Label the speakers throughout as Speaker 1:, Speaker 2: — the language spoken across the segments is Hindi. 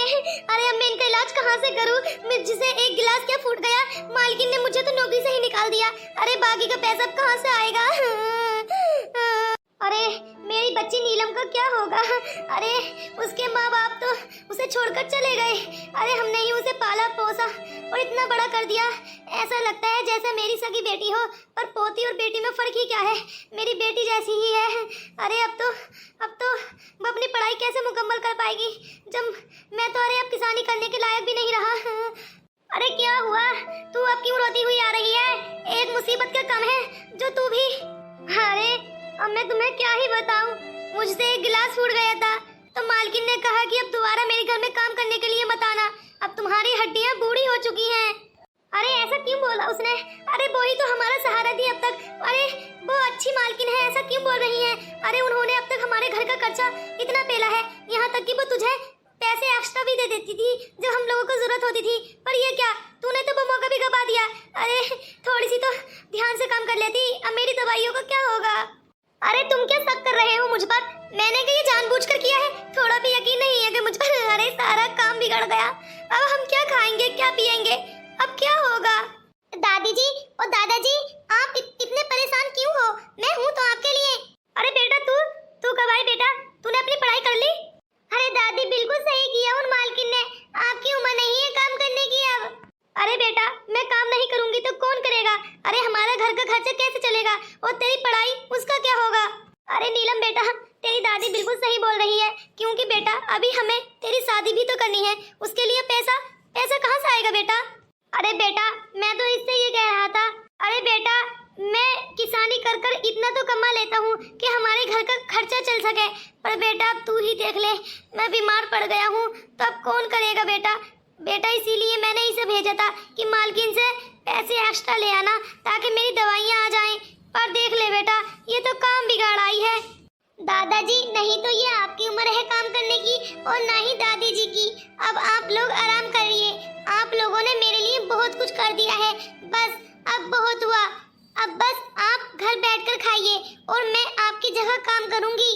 Speaker 1: अरे अब मैं इनका इलाज कहाँ से करूँ? मुझसे एक गिलास क्या फूट गया, मालकिन ने मुझे तो नौकरी से ही निकाल दिया। अरे बाकी का पैसा अब कहाँ से आएगा? अरे मेरी बच्ची नीलम का क्या होगा? अरे उसके माँ बाप तो उसे छोड़कर चले गए। अरे हमने ही उसे पाला पोसा और इतना बड़ा कर दिया। ऐसा लगता है जैसे मेरी सगी बेटी हो, पर पोती और बेटी में फर्क ही क्या है, मेरी बेटी जैसी ही है। अरे अब तो वो अपनी पढ़ाई कैसे मुकम्मल कर पाएगी जब मैं तो अब किसानी करने के लायक भी नहीं रहा। अरे क्या हुआ, तू अब क्यों रोती हुई आ रही है? एक मुसीबत का कम है जो तू भी। अरे अब मैं तुम्हें क्या ही बताऊं, मुझसे एक गिलास फूट गया था तो मालकिन ने कहा कि अब दोबारा मेरे घर में काम करने के लिए मत आना, अब तुम्हारी हड्डियां बूढ़ी हो चुकी हैं। अरे ऐसा क्यों बोला उसने? अरे वो ही तो हमारा सहारा थी अब तक। अरे वो अच्छी मालकिन है, ऐसा क्यों बोल रही है? अरे उन्होंने अब तक हमारे घर का खर्चा इतना पेला है, यहाँ तक कि वो तुझे पैसे एक्स्ट्रा भी दे देती थी जब हम लोगों को जरूरत होती थी। पर ये क्या, तूने तो वो मौका भी गवा दिया। अरे थोड़ी सी तो ध्यान से काम कर लेती, अब मेरी दवाइयों का क्या होगा? अरे तुम क्या शक कर रहे हो मुझ पर? मैंने क्या ये जानबूझकर किया है? थोड़ा भी यकीन नहीं है कि मुझ पर? अरे सारा काम बिगड़ गया, अब हम क्या खाएंगे क्या पिएंगे, अब क्या होगा? दादी जी और दादाजी, आप इतने परेशान क्यों हो? मैं हूँ तो आपके लिए। अरे बेटा तू कब आई बेटा? तूने अपनी पढ़ाई कर ली? अरे दादी बिल्कुल सही किया उन मालकिन ने, आपकी उम्र नहीं है काम करने की अब। अरे बेटा मैं काम नहीं करूंगी तो कौन करेगा? अरे हमारा घर का खर्चा कैसे चलेगा और तेरी पढ़ाई उसका क्या होगा? अरे नीलम बेटा तेरी दादी बिल्कुल सही बोल रही है, क्योंकि बेटा अभी हमें तेरी शादी भी तो करनी है, उसके लिए पैसा कहाँ से आएगा बेटा? अरे बेटा मैं तो इससे ये कह रहा था, अरे बेटा मैं किसानी कर कर इतना तो कमा लेता हूँ कि हमारे घर का खर्चा चल सके, पर बेटा तू ही देख ले, मैं बीमार पड़ गया हूँ तो अब कौन करेगा बेटा? बेटा इसीलिए मैंने इसे भेजा था कि मालकिन से पैसे एक्स्ट्रा ले आना ताकि मेरी दवाइयाँ आ जाएं, पर देख ले बेटा ये तो काम बिगाड़ आई है। दादाजी नहीं तो ये आपकी उम्र है काम करने की और ना ही दादी जी की। अब आप लोग आराम करिए, आप लोगों ने मेरे लिए बहुत कुछ कर दिया है, बस अब बहुत हुआ, अब बस आप घर बैठकर खाइए और मैं आपकी जगह काम करूंगी।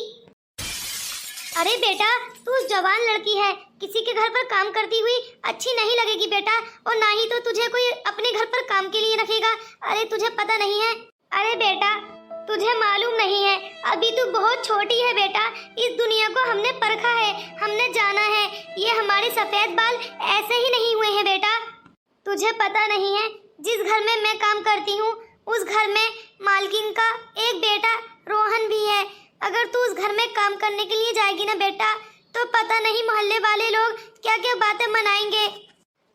Speaker 1: अरे बेटा तू जवान लड़की है, किसी के घर पर काम करती हुई अच्छी नहीं लगेगी बेटा, और ना ही तो तुझे कोई अपने घर पर काम के लिए रखेगा। अरे तुझे पता नहीं है? अरे बेटा तुझे मालूम नहीं है, अभी तू बहुत छोटी है बेटा, इस दुनिया को हमने परखा है, हमने जाना है, ये हमारे सफेद बाल ऐसे ही नहीं हुए हैं बेटा। तुझे पता नहीं है जिस घर में मैं काम करती हूँ उस घर में मालकिन का एक बेटा रोहन भी है। अगर तू उस घर में काम करने के लिए जाएगी ना बेटा तो पता नहीं मोहल्ले वाले लोग क्या क्या बातें मनाएंगे।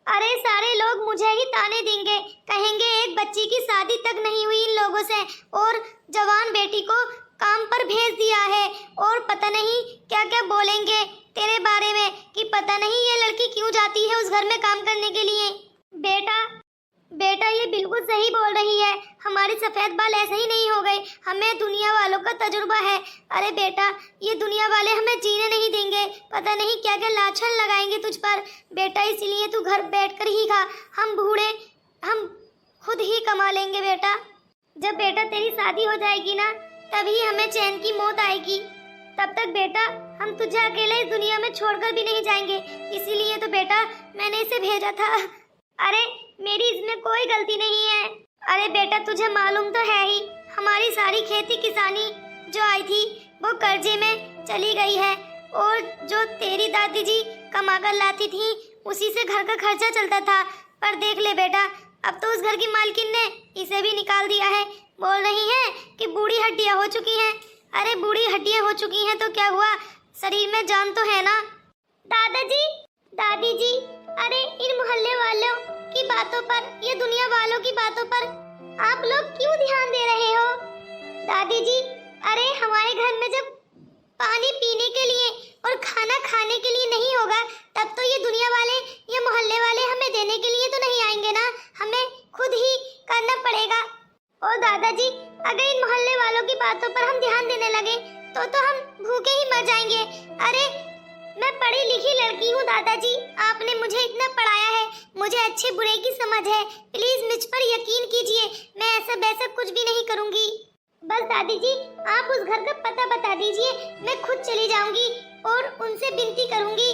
Speaker 1: अरे सारे लोग मुझे ही ताने देंगे, कहेंगे एक बच्ची की शादी तक नहीं हुई इन लोगों से और जवान बेटी को काम पर भेज दिया है, और पता नहीं क्या क्या बोलेंगे तेरे बारे में कि पता नहीं ये लड़की क्यों जाती है उस घर में काम करने के लिए। बेटा ये बिल्कुल सही बोल रही है, हमारे सफेद बाल ऐसे ही नहीं हो गए, हमें दुनिया वालों का तजुर्बा है। अरे बेटा ये दुनिया वाले हमें जीने नहीं देंगे, पता नहीं क्या क्या लाछन लगाएंगे तुझ पर बेटा, इसलिए तू घर बैठकर ही खा, हम बूढ़े हम खुद ही कमा लेंगे बेटा। जब बेटा तेरी शादी हो जाएगी ना तभी हमें चैन की मौत आएगी, तब तक बेटा हम तुझे अकेले इस दुनिया में छोड़कर भी नहीं जाएंगे, इसीलिए तो बेटा मैंने इसे भेजा था। अरे मेरी इसमें कोई गलती नहीं है। अरे बेटा तुझे मालूम तो है ही, हमारी सारी खेती किसानी जो आई थी वो कर्जे में चली गई है, और जो तेरी दादी जी कमा कर लाती थी उसी से घर का खर्चा चलता था। पर देख ले बेटा अब तो उस घर की मालकिन ने इसे भी निकाल दिया है, बोल रही है कि बूढ़ी हड्डियां हो चुकी हैं। अरे बूढ़ी हड्डियां हो चुकी हैं तो क्या हुआ, शरीर में जान तो है ना। दादाजी दादी जी अरे इन मोहल्ले वालों की बातों पर, ये दुनिया वालों की बातों पर आप लोग क्यों ध्यान दे रहे हो? दादी जी अरे हमारे घर में जब पानी पीने के लिए और खाना खाने के लिए नहीं होगा तब तो ये दुनिया वाले, ये मोहल्ले वाले हमें देने के लिए तो नहीं आएंगे ना, हमें खुद ही करना पड़ेगा। और दादाजी अगर इन मोहल्ले वालों की बातों पर हम ध्यान देने लगे तो हम भूखे ही मर जाएंगे। अरे मैं पढ़ी लिखी लड़की हूँ दादाजी, आपने मुझे इतना पढ़ाया है, मुझे अच्छे बुरे की समझ है, प्लीज मुझ पर यकीन कीजिए, मैं ऐसा वैसा कुछ भी नहीं करूँगी। बस दादी जी आप उस घर का पता बता दीजिए, मैं खुद चली जाऊंगी और उनसे विनती करूंगी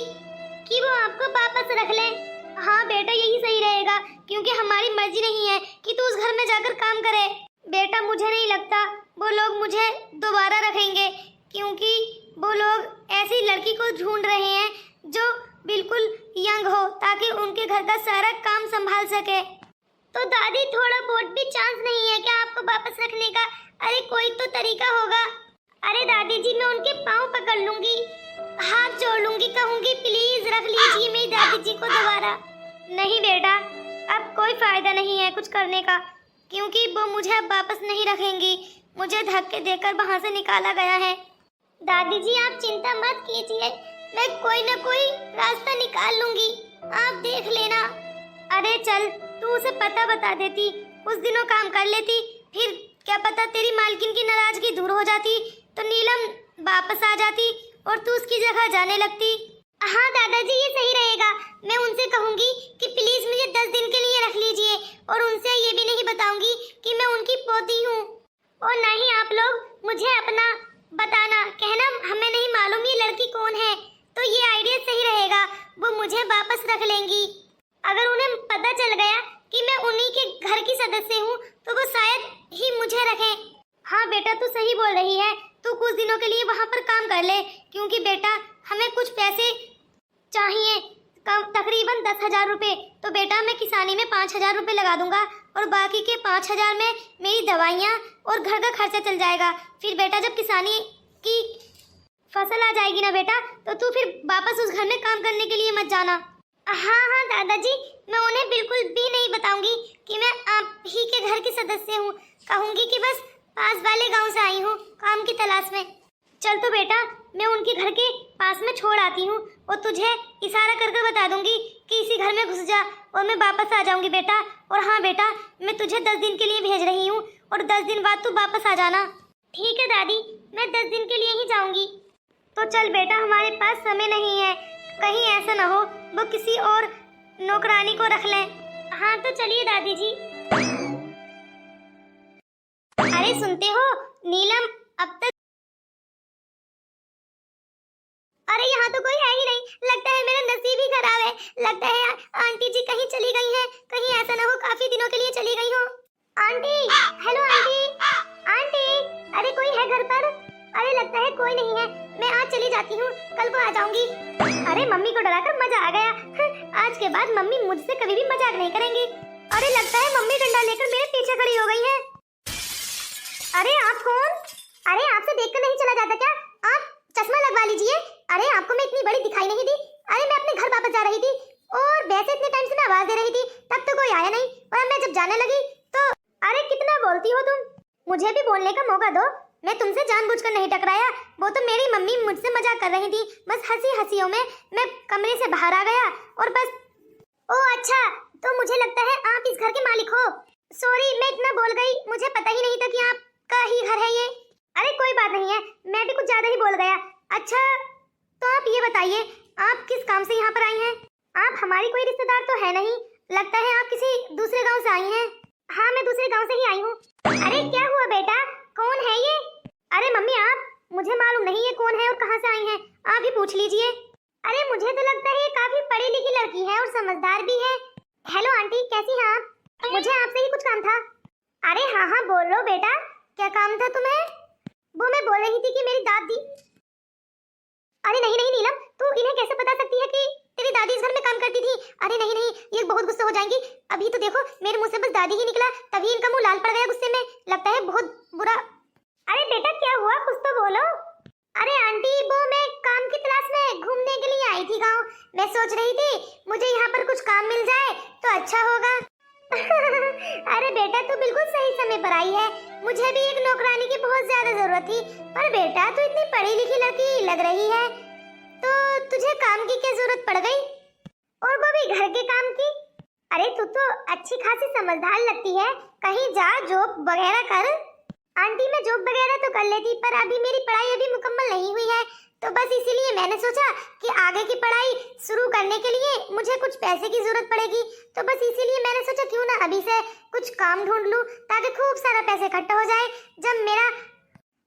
Speaker 1: कि वो आपको वापस रख लें। हाँ बेटा यही सही रहेगा, क्योंकि हमारी मर्जी नहीं है कि तू उस घर में जाकर काम करे। बेटा मुझे नहीं लगता वो लोग मुझे दोबारा रखेंगे, क्योंकि वो लोग ऐसी लड़की को ढूंढ रहे हैं जो बिल्कुल यंग हो, ताकि उनके घर का सारा काम संभाल सके। तो दादी थोड़ा बहुत भी चांस नहीं है क्या आपको वापस रखने का? अरे कोई तो तरीका होगा। अरे दादी जी मैं उनके पाँव पकड़ लूंगी, हाथ जोड़ लूंगी, कहूंगी प्लीज रख लीजिए मेरी दादी जी को दोबारा। नहीं बेटा, अब कोई फायदा नहीं है कुछ करने का, क्योंकि वो मुझे अब वापस नहीं रखेंगी। मुझे धक्के देकर वहां से निकाला गया है। दादी जी आप चिंता मत कीजिए, मैं कोई न कोई रास्ता निकाल लूंगी, आप देख लेना। अरे चल तू उसे पता बता देती, उस दिनों काम कर लेती, फिर क्या पता तेरी मालकिन की नाराजगी दूर हो जाती तो नीलम वापस आ जाती और तू उसकी जगह जाने लगती। हाँ दादाजी ये सही रहेगा, मैं उनसे कहूंगी कि प्लीज मुझे 10 दिन के लिए रख लीजिए, और उनसे ये भी नहीं बताऊंगी कि मैं उनकी पोती हूँ। और नहीं आप लोग मुझे अपना बताना, कहना हमें नहीं मालूम ये लड़की कौन है, तो ये आइडिया सही रहेगा, वो मुझे वापस रख लेंगी। अगर उन्हें पता चल गया कि मैं उन्हीं के घर की सदस्य हूँ तो वो शायद ही मुझे रखें। हाँ बेटा तू सही बोल रही है, तू कुछ दिनों के लिए वहाँ पर काम कर ले, क्योंकि बेटा हमें कुछ पैसे चाहिए, कम तकरीबन 10,000 रुपए। तो बेटा मैं किसानी में 5,000 रुपए लगा दूंगा, और बाकी के 5,000 में मेरी दवाइयाँ और घर का खर्चा चल जाएगा। फिर बेटा जब किसानी की फसल आ जाएगी ना बेटा, तो तू फिर वापस उस घर में काम करने के लिए मत जाना। हाँ हाँ दादाजी, मैं उन्हें बिल्कुल भी नहीं बताऊंगी कि मैं आप ही के घर की सदस्य हूँ, कहूंगी कि बस पास वाले गांव से आई हूँ काम की तलाश में। चल तो बेटा मैं उनके घर के पास में छोड़ आती हूँ, और तुझे इशारा करके बता दूंगी कि इसी घर में घुस जा, और मैं वापस आ जाऊंगी बेटा। और हाँ बेटा मैं तुझे 10 दिन के लिए भेज रही हूँ, और 10 दिन बाद तू वापस आ जाना। ठीक है दादी, मैं 10 दिन के लिए ही जाऊंगी। तो चल बेटा हमारे पास समय नहीं है, कहीं ऐसा ना हो वो किसी और नौकरानी को रख लें। हाँ तो चलिए दादी जी। अरे सुनते हो नीलम, अब तक अरे यहाँ तो कोई है ही नहीं, लगता है मेरा नसीब ही खराब है। लगता है आंटी जी कहीं चली गई हैं, कहीं ऐसा ना हो काफी दिनों के लिए चली गई हो। आंटी, हेलो आंटी, आंटी, अरे कोई है घर पर? अरे लगता है कोई नहीं है, मैं आज चली जाती हूँ, कल को आ जाऊंगी। अरे मम्मी को डराकर मजा आ गया। आज के बाद मम्मी मुझसे कभी भी मजाक नहीं करेंगी। अरे लगता है मम्मी डंडा लेकर मेरे पीछे खड़ी हो गई है। अरे आप कौन? अरे आपसे देखकर नहीं चला जाता क्या? आप चश्मा लगवा लीजिए। अरे आपको मैं इतनी बड़ी दिखाई नहीं दी। अरे मैं अपने घर वापस जा रही थी, और वैसे इतने टाइम से मैं आवाज दे रही थी, तब तो कोई आया नहीं, और मैं जब जाने लगी तो अरे कितना बोलती हो तुम, मुझे भी बोलने का मौका दो। मैं तुमसे जानबूझकर नहीं टकराया, वो तो मेरी मम्मी मुझसे मजाक कर रही थी, बस हंसी हंसियों में मैं कमरे से बाहर आ गया और बस। ओह अच्छा, तो मुझे लगता है आप इस घर के मालिक हो। सॉरी मैं इतना बोल गई, मुझे पता ही नहीं था कि आपका ही घर है ये। अरे कोई बात नहीं है, मैं भी कुछ ज्यादा ही बोल गया। अच्छा तो आप ये बताइए आप किस काम से यहाँ पर आई हैं? आप हमारी कोई रिश्तेदार तो है नहीं, लगता है आप किसी दूसरे गांव से आई हैं। हाँ मैं दूसरे गांव से ही आई हूँ। अरे क्या हुआ बेटा, कौन है ये? अरे मम्मी आप, मुझे मालूम नहीं है कौन है और कहाँ से आई हैं, आप ही पूछ लीजिए। अरे मुझे तो लगता है ये काफी पढ़ी लिखी लड़की है और समझदार भी है। हेलो आंटी कैसी हैं आप? मुझे आपसे ही कुछ काम था। अरे हाँ हाँ बोल लो बेटा, क्या काम था तुम्हें? वो मैं बोल रही थी कि मेरी दादी। अरे नहीं नहीं नीलम, तू इन्हें कैसे बता सकती है कि तेरी दादी इस घर में काम करती थी? अरे नहीं नहीं, ये बहुत गुस्सा हो जाएंगी। अभी तो देखो मेरे मुंह से बस दादी ही निकला, तभी इनका मुंह लाल पड़ गया गुस्से में, लगता है बहुत बुरा। अरे बेटा क्या हुआ, कुछ तो बोलो। अरे आंटी वो मैं काम की तलाश में घूमने के लिए आई थी गाँव, मैं सोच रही थी मुझे यहाँ पर कुछ काम मिल जाए तो अच्छा होगा। अरे बेटा तू बिल्कुल सही समय पर आई है, मुझे भी एक नौकरानी की बहुत ज्यादा जरूरत थी, पर बेटा तू इतनी पढ़ी लिखी लड़की लग रही है, तो तुझे काम की क्या जरूरत पड़ गई, और वो भी घर के काम की? अरे तू तो अच्छी खासी समझदार लगती है, कहीं जा जॉब वगैरह कर। आंटी मैं जॉब वगैरह तो कर लेती, पर अभी मेरी पढ़ाई अभी मुकम्मल नहीं हुई है, तो बस इसीलिए मैंने सोचा कि आगे की पढ़ाई शुरू करने के लिए मुझे कुछ पैसे की जरूरत पड़ेगी, तो बस इसीलिए मैंने सोचा क्यों ना अभी से कुछ काम ढूंढ लूं, ताकि खूब सारा पैसे इकट्ठा हो जाए। जब मेरा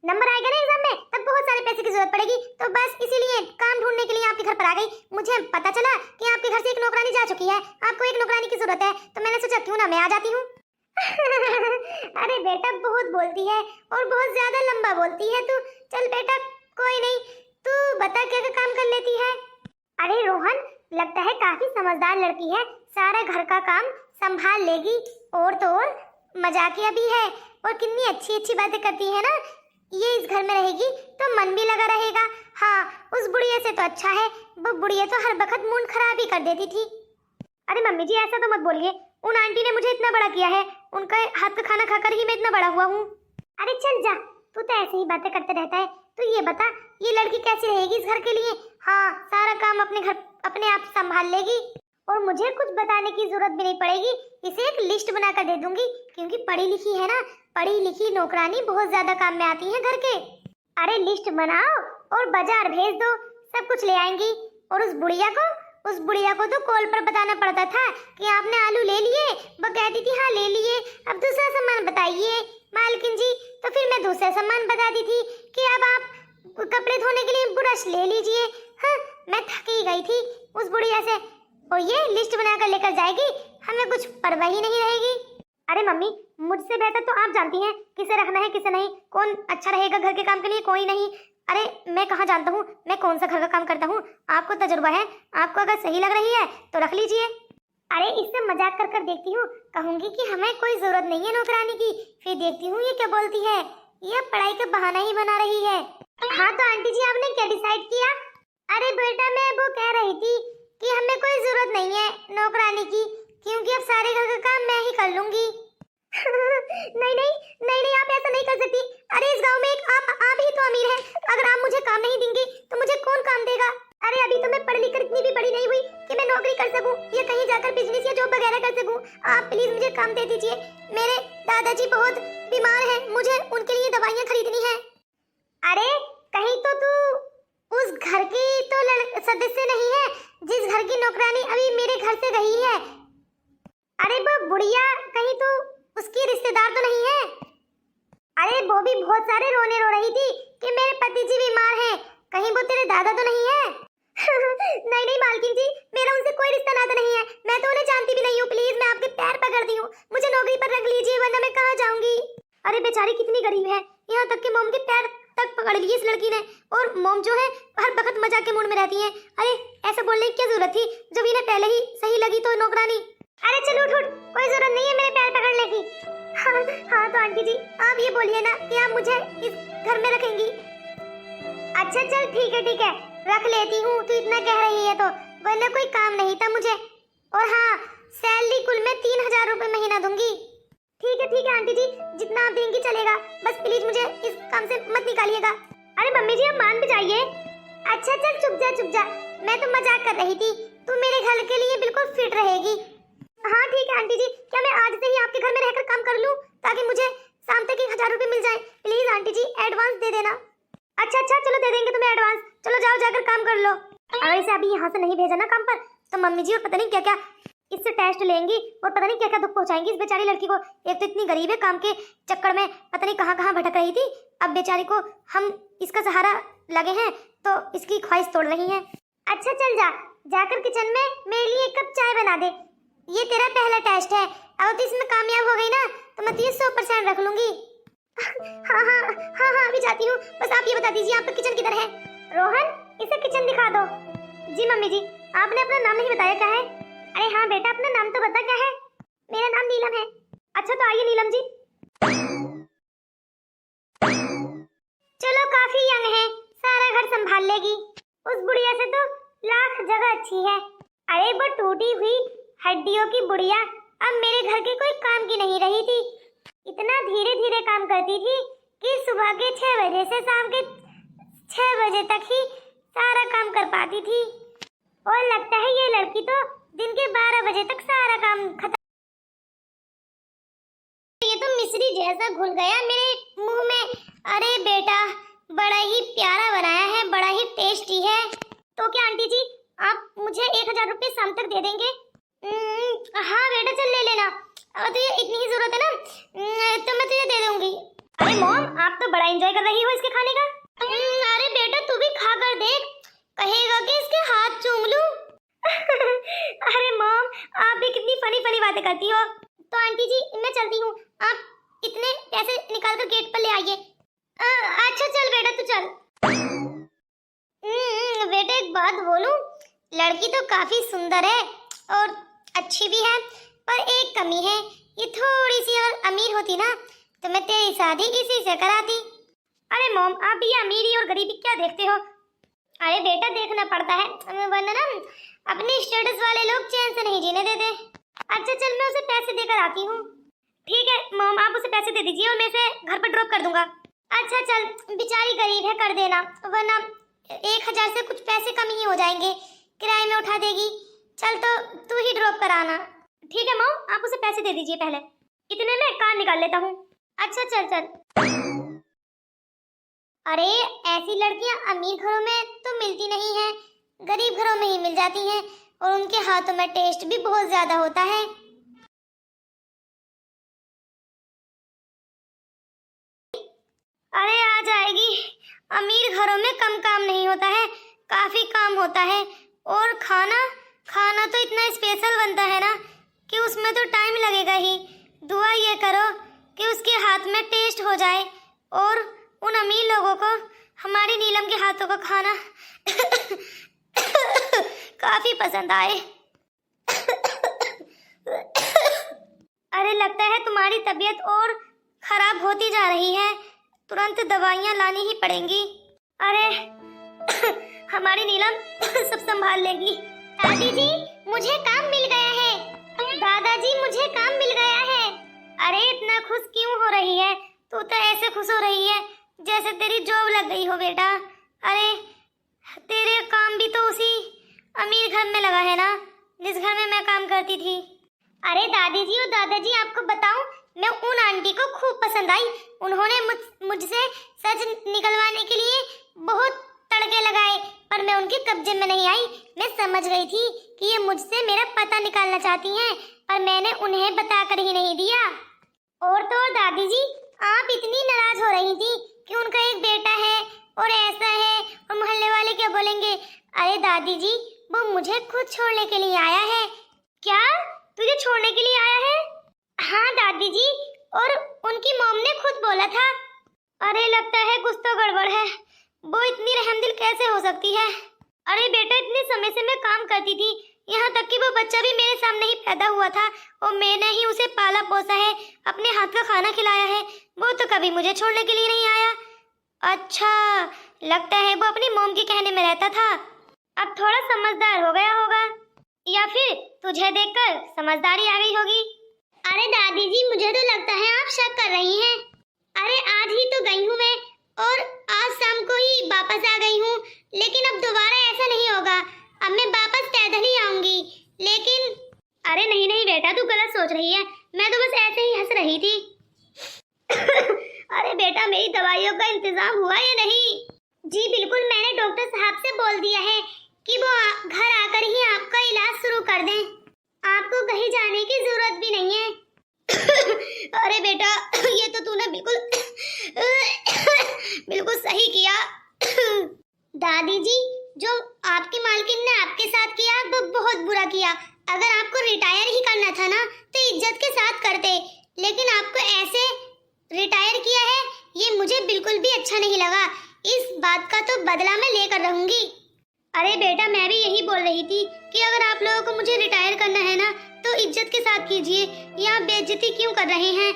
Speaker 1: नंबर आएगा ना एग्जाम में तब बहुत सारे पैसे की जरूरत पड़ेगी, तो बस इसीलिए काम ढूंढने के लिए आपके घर पर आ गई। मुझे पता चला कि आपके घर से एक नौकरानी जा चुकी है, आपको एक नौकरानी की जरूरत है, तो मैंने सोचा क्यों ना मैं आ जाती हूँ। अरे बेटा बहुत बोलती है और बहुत ज्यादा लंबा बोलती है तू। चल बेटा कोई नहीं, तू बता क्या क्या काम कर लेती है। अरे रोहन लगता है काफी समझदार लड़की है, सारा घर का काम संभाल लेगी, और तो और मजाकिया भी है, और कितनी अच्छी अच्छी बातें करती है ना। ये इस घर में रहेगी तो मन भी लगा रहेगा। हाँ उस बुढ़िया से तो अच्छा है, वो बुढ़िया तो हर वक्त मूड खराब ही कर देती थी। अरे मम्मी जी ऐसा तो मत बोलिए, उन आंटी ने मुझे इतना बड़ा किया है, उनका हाथ का खाना खाकर ही मैं इतना बड़ा हुआ हूँ। अरे चल जा, तू तो ऐसे ही बातें करते रहता है। तो ये बता ये लड़की कैसी रहेगी इस घर के लिए। हाँ सारा काम अपने घर अपने आप संभाल लेगी, और मुझे कुछ बताने की जरूरत भी नहीं पड़ेगी, इसे एक लिस्ट बनाकर दे दूंगी, क्योंकि पढ़ी लिखी है ना, पढ़ी लिखी नौकरानी बहुत ज्यादा काम में आती है घर के। अरे लिस्ट बनाओ और बाजार भेज दो, सब कुछ ले आएंगी। और उस बुढ़िया को तो कॉल पर बताना पड़ता था कि आपने आलू ले लिए, वो कहती थी हाँ ले लिए, अब दूसरा सामान बताइए मालकिन जी, तो फिर मैं दूसरा सामान बताती थी कि अब आप कपड़े धोने के लिए ब्रश ले लीजिए। हाँ मैं थक ही गई थी उस बुढ़िया से, और ये लिस्ट बनाकर लेकर जाएगी, हमें कुछ परवाह ही नहीं रहेगी। अरे मम्मी मुझसे बेहतर तो आप जानती हैं किसे रखना है किसे नहीं, कौन अच्छा रहेगा घर के काम के लिए, कोई नहीं। अरे मैं कहाँ जानता हूँ मैं कौन सा घर का काम करता हूँ, आपको तजुर्बा है, आपको अगर सही लग रही है तो रख लीजिए। अरे इससे मजाक कर कर देखती हूँ, कहूंगी कि हमें कोई जरूरत नहीं है नौकरानी की, फिर देखती हूँ ये क्या बोलती है, ये पढ़ाई का बहाना ही बना रही है। हाँ तो आंटी जी आपने क्या डिसाइड किया। अरे बेटा मैं वो कह रही थी कि हमें कोई जरूरत नहीं है नौकरानी की, क्योंकि अब सारे घर का काम मैं ही कर लूंगी। नहीं नहीं नहीं नहीं आप ऐसा नहीं कर सकती। अरे इस गांव में एक आप ही तो अमीर हैं, अगर आप मुझे काम नहीं देंगे तो मुझे कौन काम देगा। अरे अभी तो मैं पढ़ लिख कर इतनी भी बड़ी नहीं हुई कि मैं नौकरी कर सकूं या कहीं जाकर बिजनेस या जॉब वगैरह कर सकूं। आप प्लीज मुझे काम दे दीजिए, मेरे दादाजी बहुत बीमार हैं, मुझे उनके लिए दवाइयाँ खरीदनी है। अरे कहीं तो तू उस घर की तो सदस्य नहीं है जिस घर की नौकरानी अभी मेरे घर से गई है। अरे वो बुढ़िया कहीं तो उसकी रिश्तेदार तो नहीं है। अरे वो भी बहुत सारे रोने रो रही थी कि मेरे पति जी बीमार हैं, कहीं वो तेरे दादा तो नहीं है। नहीं नहीं मालकिन जी मेरा उनसे कोई रिश्ता नाता नहीं है, मैं तो उन्हें जानती भी नहीं हूँ, प्लीज मैं आपके पैर पकड़ती हूँ, मुझे नौकरी पर रख लीजिए वरना मैं कहाँ जाऊंगी। अरे बेचारी कितनी गरीब है, यहाँ तक कि मोम के पैर तक पकड़ लिए इस लड़की ने, और मोम जो है हर वक्त मजाक के मूड में रहती है। अरे ऐसा बोलने की क्या जरूरत थी जब इन्हें पहले ही सही लगी तो नौकरानी। अरे चल उठ उठ, कोई जरूरत नहीं है मेरे पैर पकड़ने की। हाँ तो आंटी जी आप ये बोलिए ना कि आप मुझे इस घर में रखेंगी। अच्छा चल ठीक है रख लेती हूँ, तू इतना कह रही है तो, वरना कोई काम नहीं था मुझे। और हाँ सैलरी कुल मैं 3000 रुपए महीना दूंगी। ठीक है आंटी जी जितना आप देंगी चलेगा, बस प्लीज मुझे इस काम से मत निकालिएगा। अरे मम्मी जी आप मान भी जाइए। अच्छा चल चुप जा, मैं तो मजाक कर रही थी, तू मेरे घर के लिए बिल्कुल फिट रहेगी। हाँ ठीक है आंटी जी, क्या मैं आज से ही आपके घर में रहकर काम कर लूँ ताकि मुझे शाम तक 1000 रुपए मिल जाए। प्लीज आंटी जी एडवांस दे देना। अच्छा चलो दे देंगे तुम्हें एडवांस, चलो जाओ जाकर काम कर लो। अगर इसे अभी यहाँ से नहीं भेजा ना काम पर तो मम्मी जी और पता नहीं क्या क्या इससे टेस्ट लेंगी और पता नहीं क्या क्या दुख पहुंचाएंगी इस बेचारी लड़की को। एक तो इतनी गरीब है, काम के चक्कर में पता नहीं कहाँ भटक रही थी, अब बेचारी को हम इसका सहारा लगे हैं तो इसकी ख्वाहिश तोड़ रही है। अच्छा चल जाकर किचन में मेरे लिए 1 कप चाय बना दे, ये तेरा पहला टेस्ट है, अब तो इसमें कामयाब हो गई ना तो मैं तुझे 100% रख लूंगी। हाँ अभी जाती हूँ, बस आप ये बता दीजिए आपका किचन किधर है। रोहन इसे किचन दिखा दो। जी मम्मी जी आपने अपना नाम नहीं बताया क्या है। अरे हाँ बेटा अपना नाम तो बता क्या है। मेरा नाम नीलम है। अच्छा तो आइए नीलम जी। चलो काफी यंग है, सारा घर संभाल लेगी, उस बुढ़िया से तो लाख जगह अच्छी है। अरे वो टूटी हुई हड्डियों की बुढ़िया अब मेरे घर के कोई काम की नहीं रही थी, इतना धीरे धीरे काम करती थी कि सुबह के 6 बजे से शाम के 6 बजे तक ही सारा काम कर पाती थी, और लगता है ये लड़की तो दिन के 12 बजे तक सारा काम खत्म। ये तो मिश्री जैसा घुल गया मेरे मुंह में। अरे बेटा बड़ा ही प्यारा बनाया है, बड़ा ही टेस्टी है। तो क्या आंटी जी आप मुझे 1000 रुपए शाम तक दे देंगे। हाँ बेटा चल ले लेना, अब तुझे इतनी ही जरूरत है ना तो मैं तुझे दे दूंगी। अरे मॉम, आप तो बड़ा एंजॉय कर रही हो इसके खाने का। अरे बेटा तू भी खा कर देख, कहेगा कि इसके हाथ चूम लूं। अरे मॉम, आप भी कितनी फनी फनी बातें करती हो। तो आंटी जी मैं चलती हूँ, आप इतने पैसे निकाल कर गेट पर ले आइए। अच्छा चल बेटा तू चल। बेटा एक बात बोलूं, लड़की तो काफी सुंदर है और अच्छी भी है, पर एक कमी है, ये थोड़ी सी और अमीर होती ना तो मैं तेरी शादी इसी से कराती। अरे मॉम, आप ये अमीरी और गरीबी क्या देखते हो। अरे बेटा देखना पड़ता है, वरना ना अपने स्टेटस वाले लोग चैन से नहीं जीने देते। अच्छा चल मैं उसे पैसे देकर आती हूँ। ठीक है मॉम, आप उसे पैसे दे दीजिए और मैं इसे घर पर ड्रॉप कर दूंगा। अच्छा चल, बेचारी गरीब है, कर देना, वरना 1000 से कुछ पैसे कम ही हो जाएंगे, किराए में उठा देगी। चल तो तू ही ड्रॉप कराना। ठीक है मॉम, आप उसे पैसे दे दीजिए, पहले इतने में कार निकाल लेता हूँ। अच्छा चल चल। अरे ऐसी लड़कियां अमीर घरों में तो मिलती नहीं है, गरीब घरों में ही मिल जाती हैं और उनके हाथों में टेस्ट भी बहुत ज्यादा होता है। अरे आ जाएगी, अमीर घरों में कम काम नहीं होता है, काफी काम होता है। और खाना खाना तो इतना स्पेशल बनता है ना कि उसमें तो टाइम लगेगा ही। दुआ ये करो कि उसके हाथ में टेस्ट हो जाए और उन अमीर लोगों को हमारी नीलम के हाथों का खाना काफी पसंद आए। अरे लगता है तुम्हारी तबीयत और खराब होती जा रही है, तुरंत दवाइयाँ लानी ही पड़ेंगी। अरे हमारी नीलम सब संभाल लेगी। दादी जी मुझे काम मिल गया है। दादाजी मुझे काम मिल गया है। अरे इतना खुश क्यों हो रही है, तू तो ऐसे खुश हो रही है जैसे तेरी जॉब लग गई हो बेटा। अरे तेरे काम भी तो उसी अमीर घर में लगा है ना जिस घर में मैं काम करती थी। अरे दादी जी और दादाजी आपको बताऊं, मैं उन आंटी को खूब पसंद आई। उन्होंने मुझसे सच निकलवाने के लिए बहुत तड़के लगाए, पर मैं उनके कब्जे में नहीं आई। मैं समझ गई थी कि ये मुझसे मेरा पता निकालना चाहती हैं, पर मैंने उन्हें बताकर ही नहीं दिया। और तो और दादी जी, आप इतनी नाराज हो रही थी कि उनका एक बेटा है और ऐसा है और मोहल्ले वाले क्या बोलेंगे। अरे दादी जी, वो मुझे खुद छोड़ने के लिए आया है। क्या तुझे छोड़ने के लिए आया है? हाँ दादी जी, और उनकी मॉम ने खुद बोला था। अरे लगता है कुछ तो गड़बड़ है, वो इतनी रहमदिल कैसे हो सकती है। अरे बेटा इतने समय से मैं काम करती थी, यहाँ तक कि वो बच्चा भी मेरे सामने ही पैदा हुआ था और मैंने ही उसे पाला पोसा है, अपने हाथ का खाना खिलाया है। वो तो कभी मुझे छोड़ने के लिए नहीं आया। अच्छा, लगता है वो अपनी मॉम के कहने में रहता था। अब थोड़ा समझदार हो गया होगा, या फिर तुझे देखकर समझदारी आ गई होगी। अरे दादी जी, मुझे तो लगता है आप शक कर रही हैं। अरे आज ही तो गई हूँ मैं और आज शाम को ही वापस आ गई हूँ, लेकिन अब दोबारा ऐसा नहीं होगा। अब मैं वापस पैदल ही आऊंगी। लेकिन अरे नहीं नहीं बेटा, तू गलत सोच रही है, मैं तो बस ऐसे ही हंस रही थी। अरे बेटा, मेरी दवाइयों का इंतजाम हुआ या नहीं? जी बिल्कुल, मैंने डॉक्टर साहब से बोल दिया है कि वो घर आकर ही आपका इलाज शुरू कर दें। आपको कहीं जाने की जरूरत भी नहीं है। अरे बेटा, ये तो तूने बिल्कुल सही किया। दादी जी, जो आपकी मालकिन ने आपके साथ किया वो बहुत बुरा किया। अगर आपको रिटायर ही करना था ना तो इज्जत के साथ करते, लेकिन आपको ऐसे रिटायर किया है, ये मुझे बिल्कुल भी अच्छा नहीं लगा। इस बात का तो बदला मैं लेकर रहूंगी। अरे बेटा, मैं भी यही बोल रही थी कि अगर आप लोगों को मुझे रिटायर करना है ना तो इज्जत के साथ कीजिए, यहाँ बेइज्जती क्यों कर रहे हैं।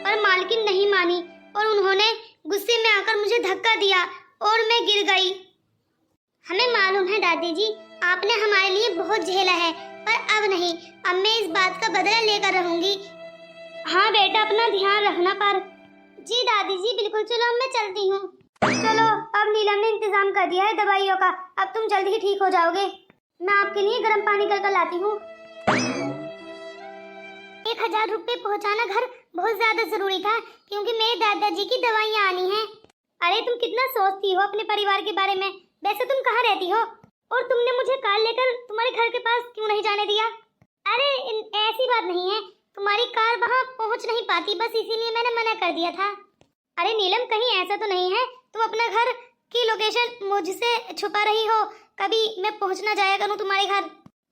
Speaker 1: और मालकिन नहीं मानी और उन्होंने गुस्से में आकर मुझे धक्का दिया और मैं गिर गई। हमें मालूम है दादी जी, आपने हमारे लिए बहुत झेला है, पर अब नहीं, अब मैं इस बात का बदला लेकर रहूंगी। हाँ बेटा, अपना ध्यान रखना। पर जी दादी जी बिल्कुल, चलो अब मैं चलती हूँ। चलो, अब नीलम ने इंतजाम कर दिया है दवाइयों का, अब तुम जल्दी ही ठीक हो जाओगे। मैं आपके लिए गर्म पानी कर लाती हूँ। 1000 रुपए पहुँचाना घर बहुत ज्यादा जरूरी था, क्योंकि मेरे दादाजी की दवाइयाँ आनी है। अरे तुम कितना सोचती हो अपने परिवार के बारे में। वैसे तुम कहाँ रहती हो और तुमने मुझे कार लेकर तुम्हारे घर के पास क्यों नहीं जाने दिया? अरे ऐसी बात नहीं है, तुम्हारी कार वहाँ पहुँच नहीं पाती, बस इसीलिए मैंने मना कर दिया था। अरे नीलम, कहीं ऐसा तो नहीं है तुम अपना घर की लोकेशन मुझसे छुपा रही हो? कभी मैं पहुंच ना जाया करूं तुम्हारे घर?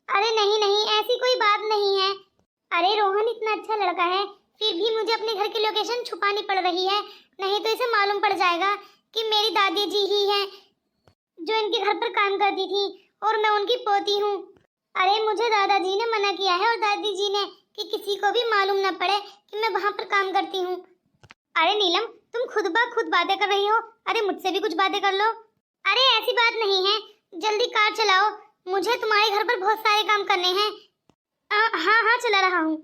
Speaker 1: अरे नहीं नहीं, ऐसी कोई बात नहीं है। अरे रोहन इतना अच्छा लड़का है, फिर भी मुझे अपने घर की लोकेशन छुपानी पड़ रही है, नहीं तो इसे मालूम पड़ जाएगा कि मेरी दादी जी ही हैं जो इनके घर पर काम करती थी और मैं उनकी पोती हूँ। अरे मुझे दादाजी ने मना किया है और दादी जी ने कि किसी को भी मालूम न पड़े कि मैं वहाँ पर काम करती हूँ। अरे नीलम, तुम खुद बातें कर रही हो, अरे मुझसे भी कुछ बातें कर लो। अरे ऐसी बात नहीं है, जल्दी कार चलाओ, मुझे तुम्हारे घर पर बहुत सारे काम करने हैं। हाँ हाँ, चला रहा हूँ।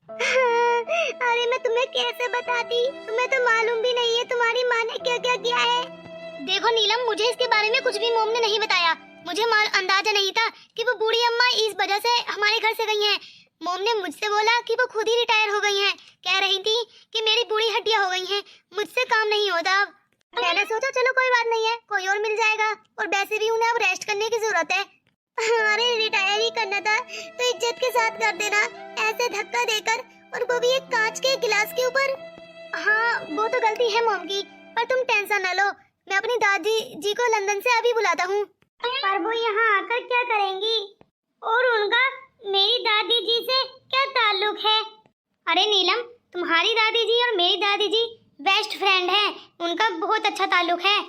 Speaker 1: अरे मैं तुम्हें कैसे बताती, तुम्हें तो मालूम भी नहीं है तुम्हारी माँ ने क्या क्या किया है। देखो नीलम, मुझे इसके बारे में कुछ भी मोम ने नहीं बताया। मुझे अंदाजा नहीं था कि वो बूढ़ी अम्मा इस वजह से हमारे घर से गई हैं। मोम ने मुझसे बोला कि वो खुद ही रिटायर हो गई हैं। कह रही थी कि मेरी बूढ़ी हड्डियां हो गई हैं, मुझसे काम नहीं होता अब। मैंने सोचा चलो कोई बात नहीं है, कोई और मिल जाएगा, और वैसे भी उन्हें अब रेस्ट करने की जरूरत है। अरे रिटायर ही करना था तो इज्जत के साथ कर देना, ऐसे धक्का देकर, और वो भी एक कांच के गिलास के ऊपर। हाँ वो तो गलती है मोम की, पर तुम टेंशन न लो, मैं अपनी दादी जी को लंदन से अभी बुलाता हूँ। पर वो यहाँ आकर क्या करेंगी, और उनका मेरी दादी जी से क्या ताल्लुक है? अरे नीलम, तुम्हारी दादी जी और मेरी दादी जी बेस्ट फ्रेंड हैं, उनका बहुत अच्छा ताल्लुक है।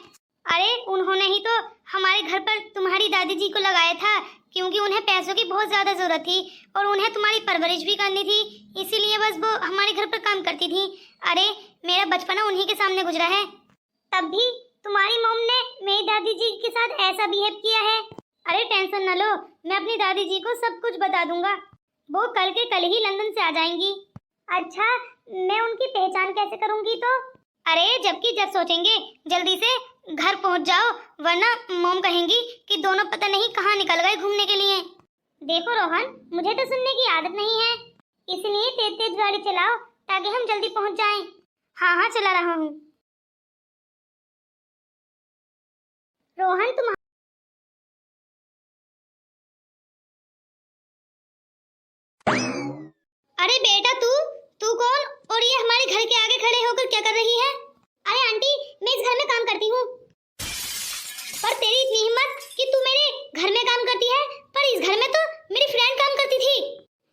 Speaker 1: अरे उन्होंने ही तो हमारे घर पर तुम्हारी दादी जी को लगाया था, क्योंकि उन्हें पैसों की बहुत ज्यादा जरूरत थी और उन्हें तुम्हारी परवरिश भी करनी थी, इसीलिए बस वो हमारे घर पर काम करती थी। अरे मेरा बचपना उन्हीं के सामने गुजरा है, तब भी तुम्हारी मॉम ने मेरी दादी जी के साथ ऐसा बिहेव किया है। अरे टेंशन न लो, मैं अपनी दादी जी को सब कुछ बता दूंगा, वो कल के कल ही लंदन से आ जाएंगी। अच्छा, मैं उनकी पहचान कैसे करूंगी तो? अरे जबकि जब सोचेंगे, जल्दी से घर पहुंच जाओ, वरना मॉम कहेंगी कि दोनों पता नहीं कहाँ निकल गए घूमने के लिए। देखो रोहन, मुझे तो सुनने की आदत नहीं है, इसलिए तेज तेज गाड़ी चलाओ ताकि हम जल्दी पहुंच जाएं। हाँ हाँ, चला रहा हूँ। रोहन तुम अरे बेटा, तू कौन, और ये हमारे घर के आगे खड़े होकर क्या कर रही है? अरे आंटी, मैं इस घर में काम करती हूँ। पर तेरी इतनी हिम्मत कि तू मेरे घर में काम करती है, पर इस घर में तो मेरी फ्रेंड काम करती थी,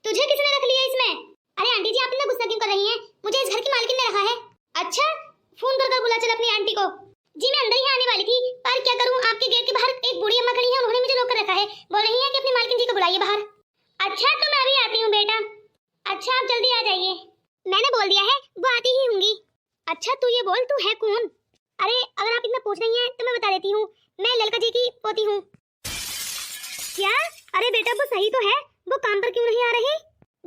Speaker 1: तुझे किसने रख लिया इसमें? अरे आंटी जी, आप इतना गुस्सा क्यों कर रही हैं? मुझे इस घर की मालकिन ने रखा है। अच्छा, फोन कर बुला चल अपनी आंटी को। जी मैं अंदर ही आने वाली थी, पर क्या करूँ, आपके गेट के बाहर एक बूढ़ी अम्मा खड़ी है, उन्होंने मुझे रोक कर रखा है, बोल रही है कि अपनी मालकिन जी को बुलाइए बाहर। अच्छा तो मैं अभी आती हूँ बेटा। अच्छा आप जल्दी आ जाइए, मैंने बोल दिया है वो आती ही होंगी। अच्छा तू ये बोल, तू है कौन? अरे अगर आप इतना पूछ रही हैं तो मैं बता देती हूँ, मैं ललका जी की पोती हूँ। क्या? अरे बेटा वो सही तो है, वो काम पर क्यों नहीं आ रही?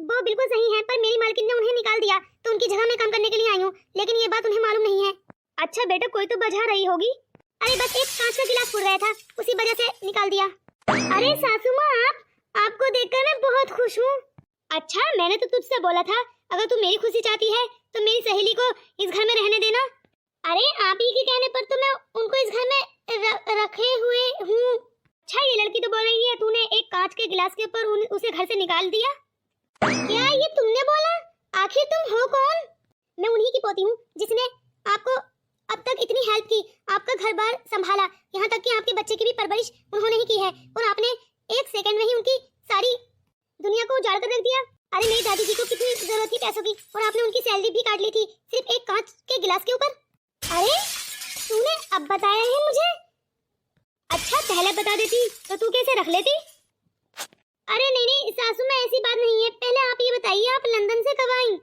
Speaker 1: वो बिल्कुल सही है, पर मेरी मालकिन ने उन्हें निकाल दिया तो उनकी जगह मैं काम करने के लिए आई हूँ, लेकिन ये बात उन्हें मालूम नहीं है। अच्छा बेटा, कोई तो बजा रही होगी। अरे बस एक कांच का गिलास फूट रहा था, उसी वजह से निकाल दिया। अरे सासू माँ, आपको देखकर मैं बहुत खुश हूँ। अच्छा, मैंने तो तुझसे बोला था अगर तू मेरी खुशी चाहती है तो मेरी सहेली को इस घर में रहने देना। अरे आप ही के कहने पर तो मैं उनको इस घर में रखे हुए हूँ। अच्छा, ये लड़की तो बोल रही है तूने एक कांच के गिलास के ऊपर उसे घर से निकाल दिया। क्या ये तुमने बोला? आखिर तुम हो कौन? मैं उन्हीं की पोती हूँ जिसने आपको अब तक इतनी हेल्प की, आपका घर बार संभाला, यहाँ तक कि आपके बच्चे की भी परवरिश उन्होंने ही की है, और आपने एक सेकंड में ही उनकी सारी दुनिया को उजाड़ कर रख दिया। अरे मेरी दादी जी को कितनी जरूरत थी पैसों की, और आपने उनकी सैलरी भी काट ली थी सिर्फ एक कांच के गिलास के ऊपर। अरे तूने अब बताया है मुझे? अच्छा पहले बता देती तो तू कैसे रख लेती। अरे नहीं नहीं सासू माँ, ऐसी बात नहीं है, पहले आप ये बताइए आप लंदन से कब आई?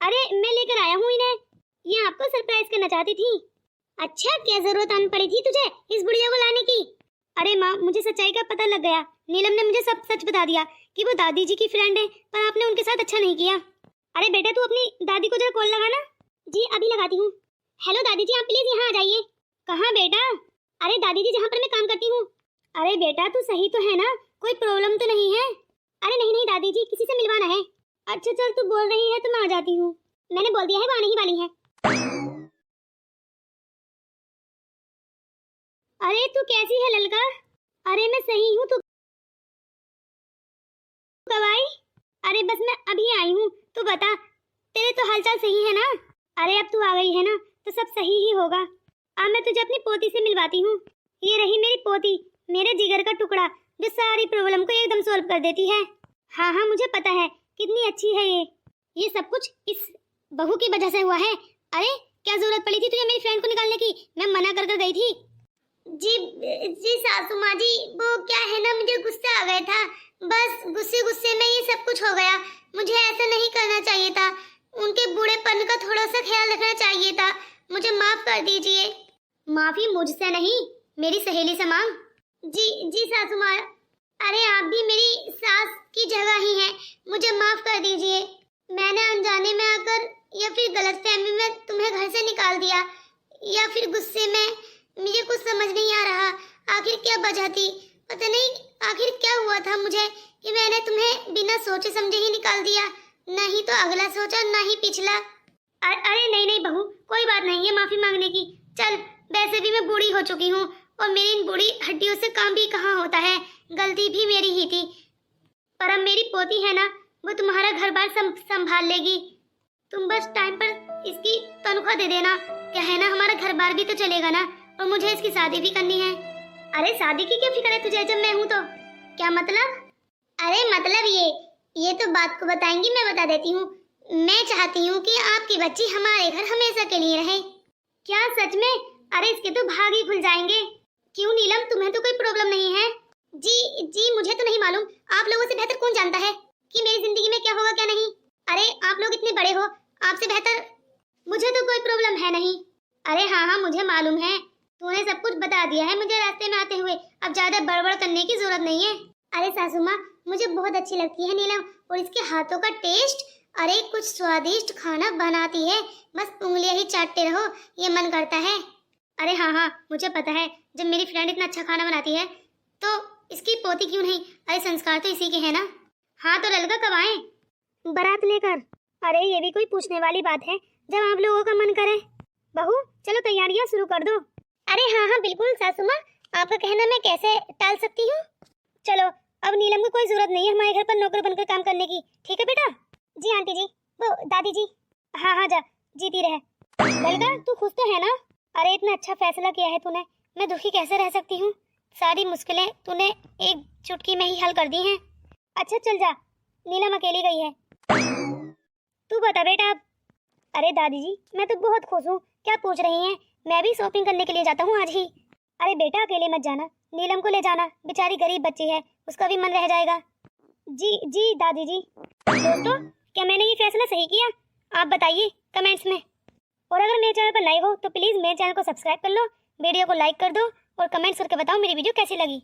Speaker 1: अरे मैं लेकर आया हूँ इन्हें, ये आपको सरप्राइज करना चाहती थी। अच्छा, क्या जरूरत आन पड़ी थी तुझे इस बुढ़िया को लाने की? अरे माँ, मुझे सच्चाई का पता लग गया, नीलम ने मुझे सब सच बता दिया कि वो दादी जी की फ्रेंड है, पर आपने उनके साथ अच्छा नहीं किया। अरे बेटा, तू अपनी दादी को जरा कॉल लगा ना। जी अभी लगाती हूँ। हेलो दादी जी, आप प्लीज यहाँ आ जाइए। कहाँ बेटा? अरे दादी जी, जहाँ पर मैं काम करती हूँ। अरे बेटा तू सही तो है ना, कोई प्रॉब्लम तो नहीं है? अरे नहीं नहीं दादी जी, किसी से मिलवाना है। अच्छा चल, तू बोल रही है तो मैं आ जाती हूँ, मैंने बोल दिया है वो आने ही वाली है। अरे तू कैसी है ललका? अरे मैं सही हूँ, तू कब आई? अरे बस मैं अभी आई हूँ, तू बता, तेरे तो हालचाल सही है ना? अरे अब तू आ गई है ना तो सब सही ही होगा। अब मैं तुझे अपनी पोती से मिलवाती हूँ। ये रही मेरी पोती, मेरे जिगर का टुकड़ा, जो सारी प्रॉब्लम को एकदम सोल्व कर देती है। हाँ हाँ मुझे पता है कितनी अच्छी है ये सब कुछ इस बहू की वजह से हुआ है। अरे क्या जरूरत पड़ी थी तुझे मेरी फ्रेंड को निकालने की? मैं मना कर गई थी। जी जी सासू माँ जी, वो क्या है ना, मुझे गुस्सा आ गया था, बस गुस्से गुस्से में ये सब कुछ हो गया। मुझे ऐसा नहीं करना चाहिए था, उनके बूढ़ेपन का थोड़ा सा ख्याल रखना चाहिए था। मुझे माफ कर दीजिए। माफी मुझसे नहीं, मेरी सहेली से मांग। जी जी सासू माँ। अरे आप भी मेरी सास की जगह ही हैं, मुझे माफ कर दीजिए। मैंने अनजाने में आकर या फिर गलतफहमी में तुम्हें घर से निकाल दिया, या फिर गुस्से में, मुझे कुछ समझ नहीं आ रहा। आखिर क्या वजह थी, पता नहीं आखिर क्या हुआ था मुझे कि मैंने तुम्हें बिना सोचे समझे ही निकाल दिया। नहीं तो अगला सोचा, ना ही पिछला। अरे नहीं नहीं बहू, कोई बात नहीं है माफी मांगने की। चल, वैसे भी मैं बूढ़ी हो चुकी हूँ और मेरी इन बूढ़ी हड्डियों से काम भी कहाँ होता है। गलती भी मेरी ही थी, पर अब मेरी पोती है ना, वो तुम्हारा घर बार संभाल लेगी। तुम बस टाइम पर इसकी तनख्वाह दे देना। क्या है ना, हमारा घर बार भी तो चलेगा ना, और मुझे इसकी शादी भी करनी है। अरे शादी की क्या फिक्र है तुझे, जब मैं हूँ तो? क्या मतलब? अरे मतलब ये तो बात को बताएंगी, मैं बता देती हूँ। मैं चाहती हूँ कि आपकी बच्ची हमारे घर हमेशा के लिए रहे। क्या सच में? अरे इसके तो भाग ही खुल जाएंगे। क्यों नीलम, तुम्हें तो कोई प्रॉब्लम नहीं है? जी जी मुझे तो नहीं मालूम, आप लोगों से बेहतर कौन जानता है कि मेरी जिंदगी में क्या होगा क्या नहीं। अरे आप लोग इतने बड़े हो, आपसे बेहतर मुझे तो कोई प्रॉब्लम है नहीं। अरे हाँ हाँ मुझे मालूम है, तूने सब कुछ बता दिया है मुझे रास्ते में आते हुए, अब ज्यादा बड़बड़ करने की जरूरत नहीं है। अरे सासू माँ, मुझे बहुत अच्छी लगती है नीलम, और इसके हाथों का टेस्ट, अरे कुछ स्वादिष्ट खाना बनाती है, बस उंगलियां ही चाटते रहो, ये मन करता है। अरे हाँ हाँ मुझे पता है, जब मेरी फ्रेंड इतना अच्छा खाना बनाती है तो इसकी पोती क्यों नहीं? अरे संस्कार तो इसी के है ना। हाँ तो लड़का कब आए? बारात लेकर। अरे ये भी कोई पूछने वाली बात है, जब आप लोगों का मन करे। बहू चलो तैयारियां शुरू कर दो। अरे हाँ हाँ बिल्कुल सासू माँ, आपका कहना मैं कैसे टाल सकती हूँ। चलो, अब नीलम को कोई जरूरत नहीं है हमारे घर पर नौकर बनकर काम करने की, ठीक है बेटा? जी आंटी जी, वो दादी जी। हाँ हाँ जा, जीती रहे। लड़का तू खुश तो है ना? अरे इतना अच्छा फैसला किया है तूने, मैं दुखी कैसे रह सकती हूँ? सारी मुश्किलें तूने एक चुटकी में ही हल कर दी हैं। अच्छा चल जा, नीलम अकेली गई है। तू बता बेटा अब। अरे दादी जी मैं तो बहुत खुश हूँ, क्या पूछ रही हैं? मैं भी शॉपिंग करने के लिए जाता हूँ आज ही। अरे बेटा अकेले मत जाना, नीलम को ले जाना, बेचारी गरीब बच्ची है, उसका भी मन रह जाएगा। जी जी दादी जी। दोस्तों क्या मैंने ये फैसला सही किया? आप बताइए कमेंट्स में। और अगर मेरे चैनल पर नए हो तो प्लीज़ मेरे चैनल को सब्सक्राइब कर लो, वीडियो को लाइक कर दो और कमेंट्स करके बताओ मेरी वीडियो कैसी लगी।